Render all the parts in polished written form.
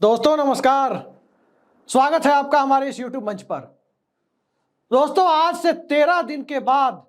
दोस्तों नमस्कार। स्वागत है आपका हमारे इस YouTube मंच पर। दोस्तों आज से 13 दिन के बाद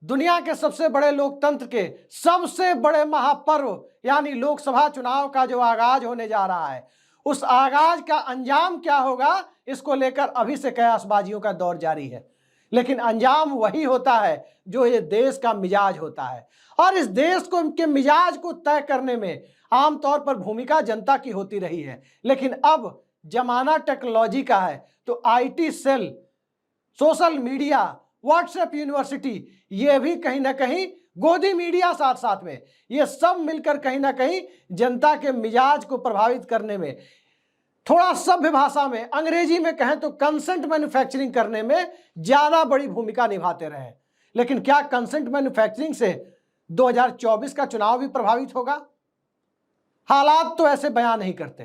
दुनिया के सबसे बड़े लोकतंत्र के सबसे बड़े महापर्व यानी लोकसभा चुनाव का जो आगाज होने जा रहा है, उस आगाज का अंजाम क्या होगा, इसको लेकर अभी से कयासबाजियों का दौर जारी है। लेकिन अंजाम वही होता है जो ये देश का मिजाज होता है, और इस देश को के मिजाज को तय करने में आमतौर पर भूमिका जनता की होती रही है। लेकिन अब जमाना टेक्नोलॉजी का है, तो IT cell, social media, WhatsApp university, ये भी कहीं ना कहीं गोदी मीडिया साथ साथ में, ये सब मिलकर कहीं ना कहीं जनता के मिजाज को प्रभावित करने में, थोड़ा सभ्य भाषा में अंग्रेजी में कहें तो कंसेंट मैन्युफैक्चरिंग करने में ज्यादा बड़ी भूमिका निभाते रहे। लेकिन क्या कंसेंट मैन्युफैक्चरिंग से 2024 का चुनाव भी प्रभावित होगा? हालात तो ऐसे बयान नहीं करते।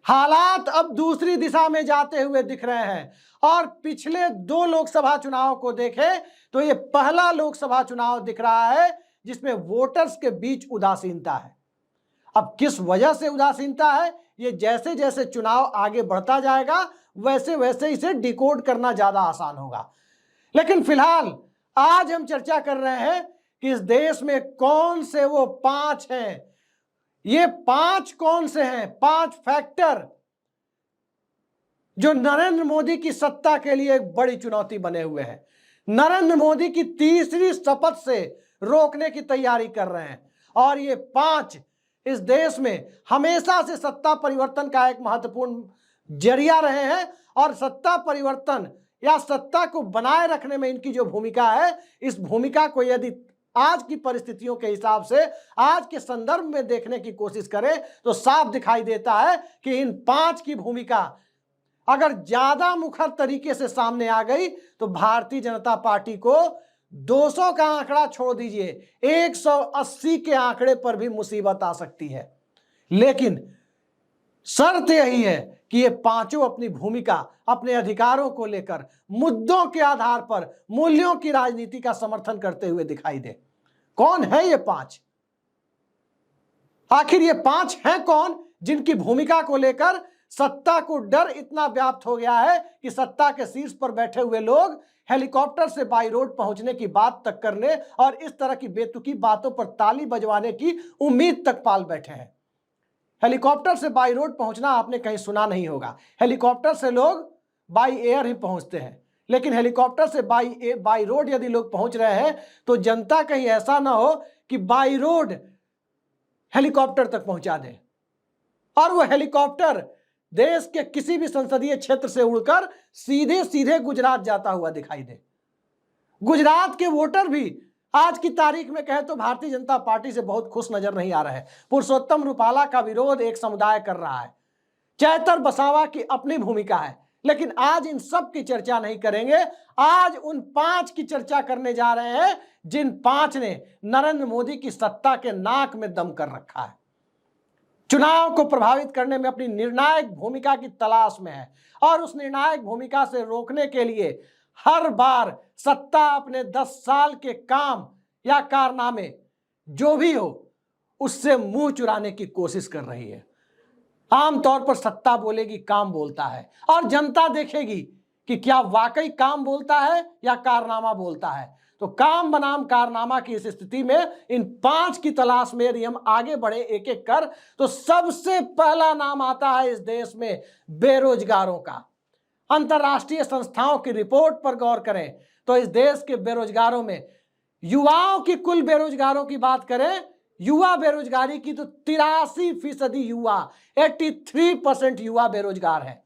हालात अब दूसरी दिशा में जाते हुए दिख रहे हैं, और पिछले 2 लोकसभा चुनाव को देखें तो ये पहला लोकसभा चुनाव दिख रहा है जिसमें वोटर्स के बीच उदासीनता है। अब किस वजह से उदासीनता है, ये जैसे जैसे चुनाव आगे बढ़ता जाएगा वैसे वैसे इसे डिकोड करना ज्यादा आसान होगा। लेकिन फिलहाल आज हम चर्चा कर रहे हैं कि इस देश में कौन से वो 5 हैं। ये 5 कौन से हैं? 5 फैक्टर जो नरेंद्र मोदी की सत्ता के लिए एक बड़ी चुनौती बने हुए हैं, नरेंद्र मोदी की तीसरी शपथ से रोकने की तैयारी कर रहे हैं। और ये 5 इस देश में हमेशा से सत्ता परिवर्तन का एक महत्वपूर्ण जरिया रहे हैं, और सत्ता परिवर्तन या सत्ता को बनाए रखने में इनकी जो भूमिका है, इस भूमिका को यदि आज की परिस्थितियों के हिसाब से, आज के संदर्भ में देखने की कोशिश करें तो साफ दिखाई देता है कि इन 5 की भूमिका अगर ज्यादा मुखर तरीके से सामने आ गई तो भारतीय जनता पार्टी को 200 का आंकड़ा छोड़ दीजिए, 180 के आंकड़े पर भी मुसीबत आ सकती है। लेकिन शर्त यही है कि ये 5 अपनी भूमिका, अपने अधिकारों को लेकर मुद्दों के आधार पर मूल्यों की राजनीति का समर्थन करते हुए दिखाई दे। कौन है ये 5? आखिर ये 5 हैं कौन जिनकी भूमिका को लेकर सत्ता को डर इतना व्याप्त हो गया है कि सत्ता के शीर्ष पर बैठे हुए लोग हेलीकॉप्टर से बाई रोड पहुंचने की बात तक करने और इस तरह की बेतुकी बातों पर ताली बजवाने की उम्मीद तक पाल बैठे हैं। हेलीकॉप्टर से बाई रोड पहुंचना आपने कहीं सुना नहीं होगा। हेलीकॉप्टर से लोग बाई एयर ही पहुंचते हैं, लेकिन हेलीकॉप्टर से बाई रोड यदि लोग पहुंच रहे हैं तो जनता कहीं ऐसा ना हो कि बाई रोड हेलीकॉप्टर तक पहुंचा दे और वो हेलीकॉप्टर देश के किसी भी संसदीय क्षेत्र से उड़कर सीधे सीधे गुजरात जाता हुआ दिखाई दे। गुजरात के वोटर भी आज की तारीख में कहे तो भारतीय जनता पार्टी से बहुत खुश नजर नहीं आ रहे हैं। पुरुषोत्तम रूपाला का विरोध एक समुदाय कर रहा है, चैतर बसावा की अपनी भूमिका है, लेकिन आज इन सब की चर्चा नहीं करेंगे। आज उन 5 की चर्चा करने जा रहे हैं जिन 5 ने नरेंद्र मोदी की सत्ता के नाक में दम कर रखा है, चुनाव को प्रभावित करने में अपनी निर्णायक भूमिका की तलाश में है, और उस निर्णायक भूमिका से रोकने के लिए हर बार सत्ता अपने 10 साल के काम या कारनामे जो भी हो उससे मुंह चुराने की कोशिश कर रही है। आमतौर पर सत्ता बोलेगी काम बोलता है, और जनता देखेगी कि क्या वाकई काम बोलता है या कारनामा बोलता है। तो काम बनाम कारनामा की इस स्थिति में इन 5 की तलाश में यदि हम आगे बढ़े एक एक कर, तो सबसे पहला नाम आता है इस देश में बेरोजगारों का। अंतरराष्ट्रीय संस्थाओं की रिपोर्ट पर गौर करें तो इस देश के बेरोजगारों में, युवाओं की कुल बेरोजगारों की बात करें, युवा बेरोजगारी की तो 83% युवा, 83% युवा बेरोजगार है।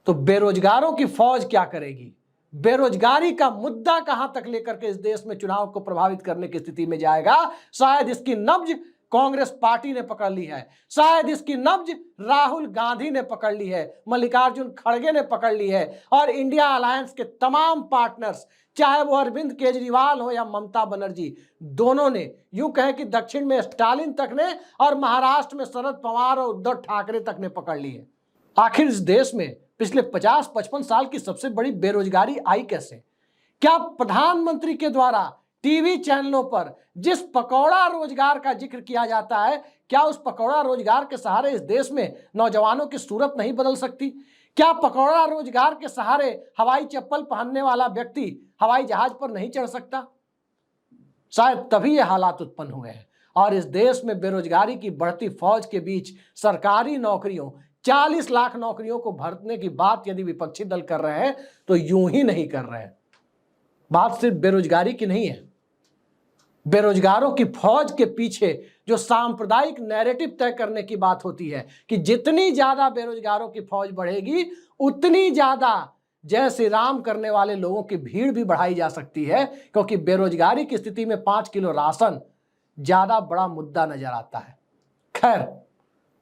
तो बेरोजगारों की फौज क्या करेगी? बेरोजगारी का मुद्दा कहां तक लेकर के इस देश में चुनाव को प्रभावित करने की स्थिति में जाएगा? शायद इसकी नब्ज कांग्रेस पार्टी ने पकड़ ली है, शायद इसकी नब्ज राहुल गांधी ने पकड़ ली है, मल्लिकार्जुन खड़गे ने पकड़ ली है, और इंडिया अलायंस के तमाम पार्टनर्स, चाहे वो अरविंद केजरीवाल हो या ममता बनर्जी, दोनों ने, यूं कहें कि दक्षिण में स्टालिन तक ने और महाराष्ट्र में शरद पवार और उद्धव ठाकरे तक ने पकड़ ली है। आखिर इस देश में पिछले 50-55 साल की सबसे बड़ी बेरोजगारी आई कैसे? क्या प्रधानमंत्री के द्वारा टीवी चैनलों पर जिस पकौड़ा रोजगार का जिक्र किया जाता है, क्या उस पकौड़ा रोजगार के सहारे इस देश में नौजवानों की सूरत नहीं बदल सकती? क्या पकौड़ा रोजगार के सहारे हवाई चप्पल पहनने वाला व्यक्ति हवाई जहाज पर नहीं चढ़ सकता? शायद तभी ये हालात उत्पन्न हुए हैं। और इस देश में बेरोजगारी की बढ़ती फौज के बीच सरकारी नौकरियों 40 लाख नौकरियों को भरने की बात यदि विपक्षी दल कर रहे हैं तो यूं ही नहीं कर रहे हैं। बात सिर्फ बेरोजगारी की नहीं है। बेरोजगारों की फौज के पीछे जो सांप्रदायिक नैरेटिव तय करने की बात होती है कि जितनी ज्यादा बेरोजगारों की फौज बढ़ेगी उतनी ज्यादा जय श्री राम करने वाले लोगों की भीड़ भी बढ़ाई जा सकती है, क्योंकि बेरोजगारी की स्थिति में 5 किलो राशन ज्यादा बड़ा मुद्दा नजर आता है। खैर,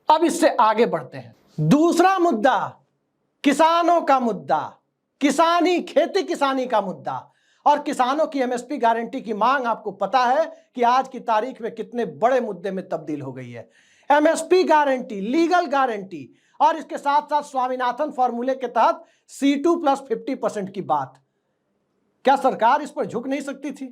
अब इससे आगे बढ़ते हैं। दूसरा मुद्दा किसानों का मुद्दा, किसानी, खेती किसानी का मुद्दा और किसानों की एमएसपी गारंटी की मांग। आपको पता है कि आज की तारीख में कितने बड़े मुद्दे में तब्दील हो गई है। एमएसपी गारंटी, लीगल गारंटी और इसके साथ साथ स्वामीनाथन फॉर्मूले के तहत C2 प्लस 50% की बात। क्या सरकार इस पर झुक नहीं सकती थी?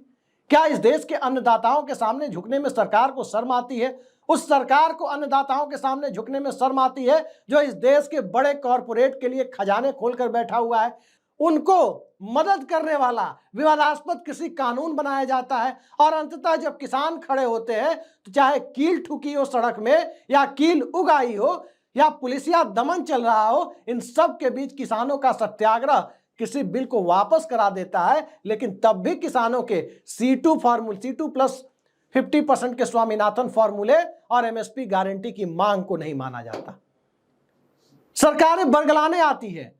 क्या इस देश के अन्नदाताओं के सामने झुकने में सरकार को शर्म आती है? उस सरकार को अन्नदाताओं के सामने झुकने में शर्म आती है जो इस देश के बड़े कॉरपोरेट के लिए खजाने खोलकर बैठा हुआ है। उनको मदद करने वाला विवादास्पद कृषि कानून बनाया जाता है और अंततः जब किसान खड़े होते हैं तो चाहे कील ठुकी हो सड़क में या कील उगाई हो या पुलिसिया दमन चल रहा हो, इन सब के बीच किसानों का सत्याग्रह कृषि बिल को वापस करा देता है। लेकिन तब भी किसानों के C2 प्लस 50% के स्वामीनाथन फॉर्मूले और एमएसपी गारंटी की मांग को नहीं माना जाता। सरकारें बरगलाने आती है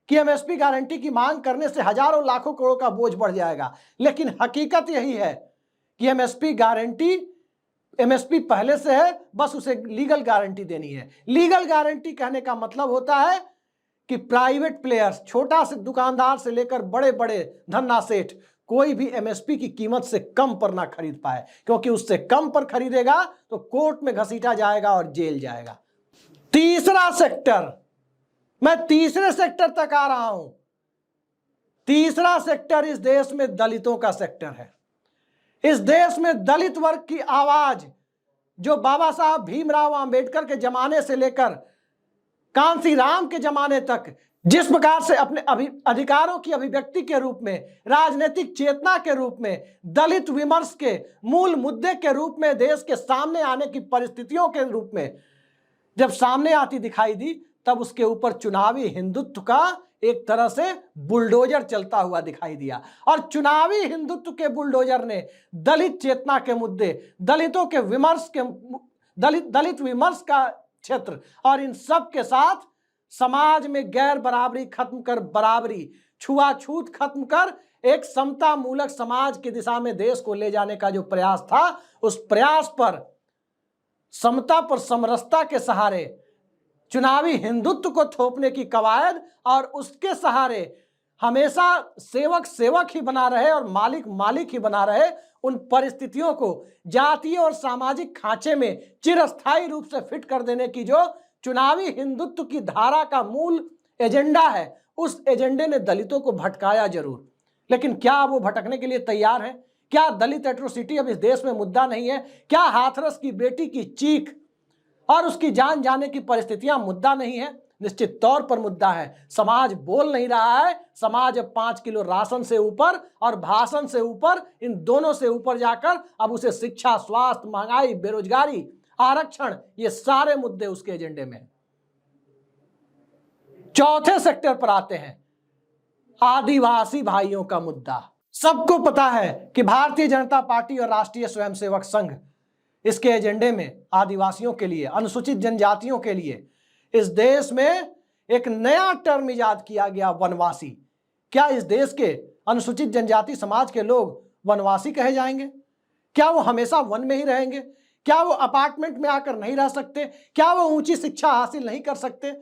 कि एमएसपी गारंटी की मांग करने से हजारों लाखों करोड़ का बोझ बढ़ जाएगा, लेकिन हकीकत यही है कि एमएसपी पहले से है, बस उसे लीगल गारंटी देनी है। लीगल गारंटी कहने का मतलब होता है कि प्राइवेट प्लेयर्स, छोटा से दुकानदार से लेकर बड़े बड़े धन्ना सेठ, कोई भी एमएसपी की कीमत से कम पर ना खरीद पाए, क्योंकि उससे कम पर खरीदेगा तो कोर्ट में घसीटा जाएगा और जेल जाएगा। तीसरा सेक्टर, मैं तीसरे सेक्टर तक आ रहा हूं। तीसरा सेक्टर इस देश में दलितों का सेक्टर है। इस देश में दलित वर्ग की आवाज जो बाबा साहब भीमराव अंबेडकर के जमाने से लेकर कांसी राम के जमाने तक जिस प्रकार से अपने अधिकारों की अभिव्यक्ति के रूप में, राजनीतिक चेतना के रूप में, दलित विमर्श के मूल मुद्दे के रूप में देश के सामने आने की परिस्थितियों के रूप में जब सामने आती दिखाई दी, तब उसके ऊपर चुनावी हिंदुत्व का एक तरह से बुलडोजर चलता हुआ दिखाई दिया। और चुनावी हिंदुत्व के बुलडोजर ने दलित चेतना के मुद्दे, दलितों के विमर्श के दलित विमर्श का क्षेत्र और इन सब के साथ समाज में गैर बराबरी खत्म कर बराबरी, छुआछूत खत्म कर एक समता मूलक समाज की दिशा में देश को ले जाने का जो प्रयास था, उस प्रयास पर समता पर समरसता के सहारे चुनावी हिंदुत्व को थोपने की कवायद और उसके सहारे हमेशा सेवक सेवक ही बना रहे और मालिक मालिक ही बना रहे, उन परिस्थितियों को जातीय और सामाजिक खांचे में चिरस्थायी रूप से फिट कर देने की जो चुनावी हिंदुत्व की धारा का मूल एजेंडा है, उस एजेंडे ने दलितों को भटकाया जरूर। लेकिन क्या वो भटकने के लिए तैयार है? क्या दलित एट्रोसिटी अब इस देश में मुद्दा नहीं है? क्या हाथरस की बेटी की चीख और उसकी जान जाने की परिस्थितियां मुद्दा नहीं है? निश्चित तौर पर मुद्दा है। समाज बोल नहीं रहा है। समाज अब 5 किलो राशन से ऊपर और भाषण से ऊपर, इन दोनों से ऊपर जाकर अब उसे शिक्षा, स्वास्थ्य, महंगाई, बेरोजगारी, आरक्षण, ये सारे मुद्दे उसके एजेंडे में। चौथे सेक्टर पर आते हैं, आदिवासी भाइयों का मुद्दा। सबको पता है कि भारतीय जनता पार्टी और राष्ट्रीय स्वयंसेवक संघ, इसके एजेंडे में आदिवासियों के लिए, अनुसूचित जनजातियों के लिए इस देश में एक नया टर्म इजाद किया गया, वनवासी। क्या इस देश के अनुसूचित जनजाति समाज के लोग वनवासी कहे जाएंगे? क्या वो हमेशा वन में ही रहेंगे? क्या वो अपार्टमेंट में आकर नहीं रह सकते? क्या वो ऊंची शिक्षा हासिल नहीं कर सकते?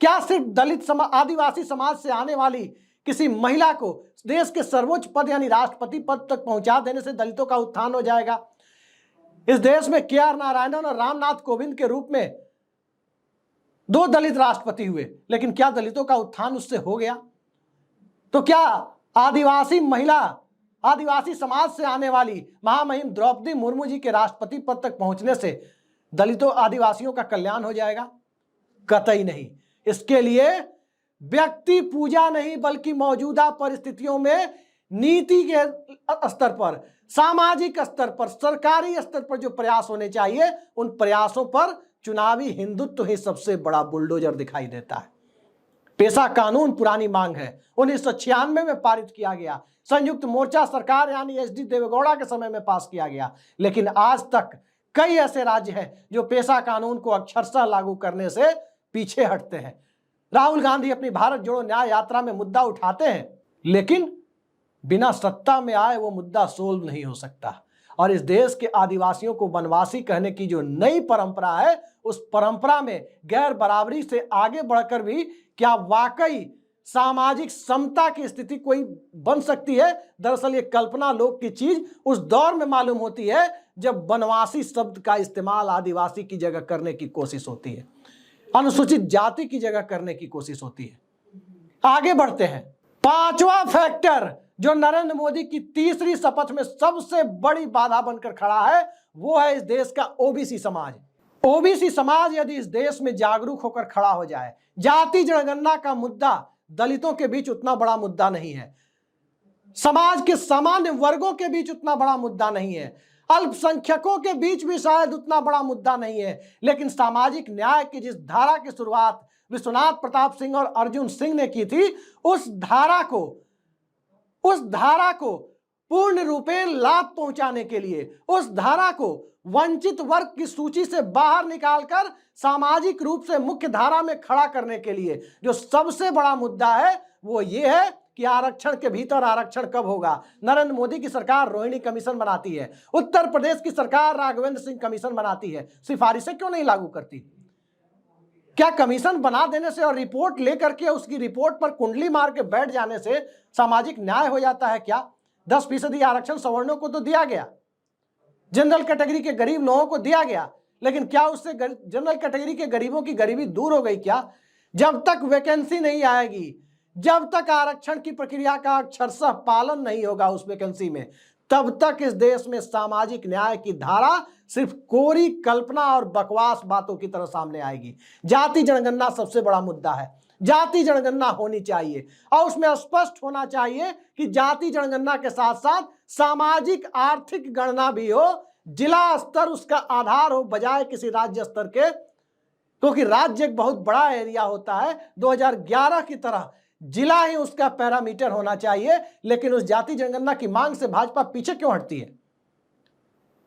क्या सिर्फ दलित आदिवासी समाज से आने वाली किसी महिला को देश के सर्वोच्च पद यानी राष्ट्रपति पद तक पहुंचा देने से दलितों का उत्थान हो जाएगा? इस देश में KR नारायणन और रामनाथ कोविंद के रूप में 2 दलित राष्ट्रपति हुए, लेकिन क्या दलितों का उत्थान उससे हो गया? तो क्या आदिवासी महिला आदिवासी समाज से आने वाली महामहिम द्रौपदी मुर्मू जी के राष्ट्रपति पद तक पहुंचने से दलितों आदिवासियों का कल्याण हो जाएगा? कतई नहीं। इसके लिए व्यक्ति पूजा नहीं बल्कि मौजूदा परिस्थितियों में नीति के स्तर पर, सामाजिक स्तर पर, सरकारी स्तर पर जो प्रयास होने चाहिए उन प्रयासों पर चुनावी हिंदुत्व ही सबसे बड़ा बुलडोजर दिखाई देता है। पेशा कानून पुरानी मांग है, 1996 में पारित किया गया, संयुक्त मोर्चा सरकार यानी एचडी देवेगौड़ा के समय में पास किया गया, लेकिन आज तक कई ऐसे राज्य हैं जो पेशा कानून को अक्षरशः लागू करने से पीछे हटते हैं। राहुल गांधी अपनी भारत जोड़ो न्याय यात्रा में मुद्दा उठाते हैं, लेकिन बिना सत्ता में आए वो मुद्दा सोल्व नहीं हो सकता। और इस देश के आदिवासियों को वनवासी कहने की जो नई परंपरा है, उस परंपरा में गैर बराबरी से आगे बढ़कर भी क्या वाकई सामाजिक समता की स्थिति कोई बन सकती है? दरअसल ये कल्पना लोक की चीज उस दौर में मालूम होती है जब वनवासी शब्द का इस्तेमाल आदिवासी की जगह करने की कोशिश होती है, अनुसूचित जाति की जगह करने की कोशिश होती है। आगे बढ़ते हैं। पांचवा फैक्टर जो नरेंद्र मोदी की तीसरी शपथ में सबसे बड़ी बाधा बनकर खड़ा है, वो है इस देश का ओबीसी समाज। ओबीसी समाज यदि इस देश में जागरूक होकर खड़ा हो जाए, जाति जनगणना का मुद्दा दलितों के बीच उतना बड़ा मुद्दा नहीं है, समाज के सामान्य वर्गों के बीच उतना बड़ा मुद्दा नहीं है, अल्पसंख्यकों के बीच भी शायद उतना बड़ा मुद्दा नहीं है, लेकिन सामाजिक न्याय की जिस धारा की शुरुआत विश्वनाथ प्रताप सिंह और अर्जुन सिंह ने की थी, उस धारा को पूर्ण रूपेण लाभ पहुंचाने के लिए, उस धारा को वंचित वर्ग की सूची से बाहर निकालकर सामाजिक रूप से मुख्य धारा में खड़ा करने के लिए जो सबसे बड़ा मुद्दा है वो ये है कि आरक्षण के भीतर आरक्षण कब होगा। नरेंद्र मोदी की सरकार रोहिणी कमीशन बनाती है, उत्तर प्रदेश की सरकार राघवेंद्र सिंह कमीशन बनाती है, सिफारिशें क्यों नहीं लागू करती? क्या कमीशन बना देने से और रिपोर्ट लेकर के उसकी रिपोर्ट पर कुंडली मार के बैठ जाने से सामाजिक न्याय हो जाता है क्या? 10% आरक्षण सवर्णों को तो दिया गया, जनरल कैटेगरी के गरीब लोगों को दिया गया, लेकिन क्या उससे जनरल कैटेगरी के गरीबों की गरीबी दूर हो गई क्या? जब तक वैकेंसी नहीं आएगी, जब तक आरक्षण की प्रक्रिया का अक्षरशः पालन नहीं होगा उस वैकेंसी में, तब तक इस देश में सामाजिक न्याय की धारा सिर्फ कोरी कल्पना और बकवास बातों की तरह सामने आएगी। जाति जनगणना सबसे बड़ा मुद्दा है, जाति जनगणना होनी चाहिए और उसमें स्पष्ट होना चाहिए कि जाति जनगणना के साथ साथ सामाजिक आर्थिक गणना भी हो, जिला स्तर उसका आधार हो बजाय किसी राज्य स्तर के, क्योंकि राज्य एक बहुत बड़ा एरिया होता है। 2011 की तरह जिला ही उसका पैरामीटर होना चाहिए, लेकिन उस जाति जनगणना की मांग से भाजपा पीछे क्यों हटती है?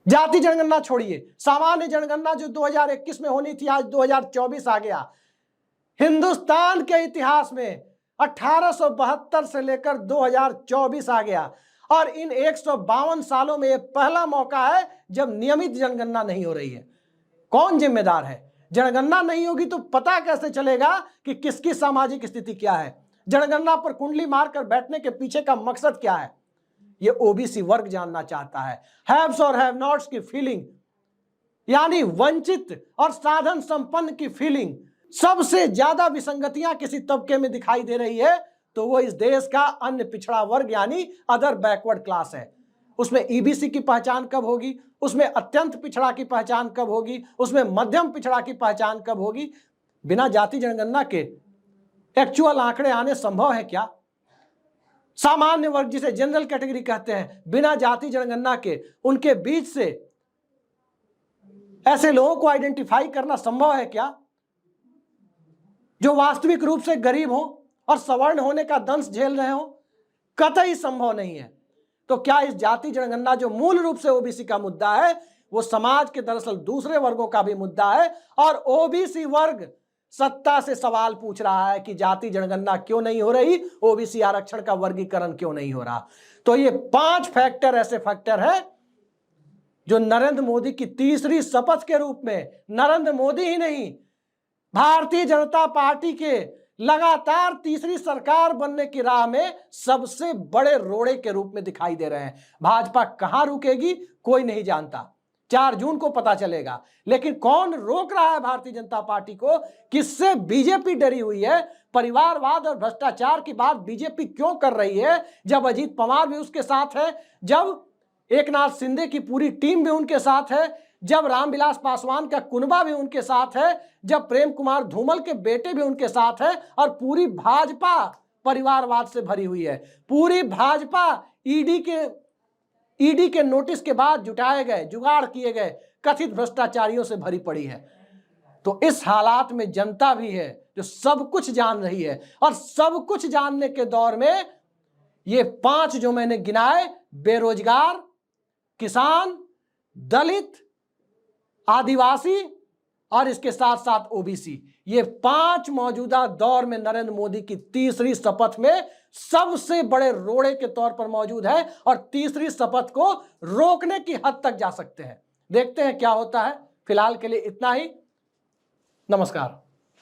जाति जनगणना छोड़िए, सामान्य जनगणना जो 2021 में होनी थी आज 2024 आ गया। हिंदुस्तान के इतिहास में 1872 से लेकर 2024 आ गया और इन 152 सालों में यह पहला मौका है जब नियमित जनगणना नहीं हो रही है। कौन जिम्मेदार है? जनगणना नहीं होगी तो पता कैसे चलेगा कि किसकी सामाजिक स्थिति क्या है? जनगणना पर कुंडली मारकर बैठने के पीछे का मकसद क्या है? ये ओबीसी वर्ग जानना चाहता है। हैव्स और हैव नॉट्स की फीलिंग, यानी वंचित और साधन संपन्न की फीलिंग, सबसे ज्यादा विसंगतियां किसी तबके में दिखाई दे रही है तो वो इस देश का अन्य पिछड़ा वर्ग यानी अदर बैकवर्ड क्लास है। उसमें ईबीसी की पहचान कब होगी, उसमें अत्यंत पिछड़ा की पहचान कब होगी, उसमें मध्यम पिछड़ा की पहचान कब होगी? बिना जाति जनगणना के एक्चुअल आंकड़े आने संभव है क्या? सामान्य वर्ग जिसे जनरल कैटेगरी कहते हैं, बिना जाति जनगणना के उनके बीच से ऐसे लोगों को आइडेंटिफाई करना संभव है क्या जो वास्तविक रूप से गरीब हो और सवर्ण होने का दंश झेल रहे हो? कतई संभव नहीं है। तो क्या इस जाति जनगणना जो मूल रूप से ओबीसी का मुद्दा है वो समाज के दरअसल दूसरे वर्गों का भी मुद्दा है और ओबीसी वर्ग सत्ता से सवाल पूछ रहा है कि जाति जनगणना क्यों नहीं हो रही, ओबीसी आरक्षण का वर्गीकरण क्यों नहीं हो रहा? तो ये 5 फैक्टर ऐसे फैक्टर है जो नरेंद्र मोदी की तीसरी शपथ के रूप में नरेंद्र मोदी ही नहीं, भारतीय जनता पार्टी के लगातार तीसरी सरकार बनने की राह में सबसे बड़े रोड़े के रूप में दिखाई दे रहे हैं। भाजपा कहां रुकेगी कोई नहीं जानता, 4 जून को पता चलेगा। लेकिन कौन रोक रहा है भारतीय जनता पार्टी को? किससे बीजेपी डरी हुई है? परिवारवाद और भ्रष्टाचार की बात बीजेपी क्यों कर रही है, जब अजीत पवार भी उसके साथ है, जब एकनाथ शिंदे की पूरी टीम भी उनके साथ है, जब रामविलास पासवान का कुनबा भी उनके साथ है, जब प्रेम कुमार धूमल के बेटे भी उनके साथ है, और पूरी भाजपा परिवारवाद से भरी हुई है। पूरी भाजपा ईडी के नोटिस के बाद जुटाए गए, जुगाड़ किए गए कथित भ्रष्टाचारियों से भरी पड़ी है। तो इस हालात में जनता भी है जो सब कुछ जान रही है, और सब कुछ जानने के दौर में ये 5 जो मैंने गिनाए, बेरोजगार, किसान, दलित, आदिवासी और इसके साथ साथ ओबीसी, ये 5 मौजूदा दौर में नरेंद्र मोदी की तीसरी शपथ में सबसे बड़े रोड़े के तौर पर मौजूद है, और तीसरी शपथ को रोकने की हद तक जा सकते हैं। देखते हैं क्या होता है। फिलहाल के लिए इतना ही। नमस्कार।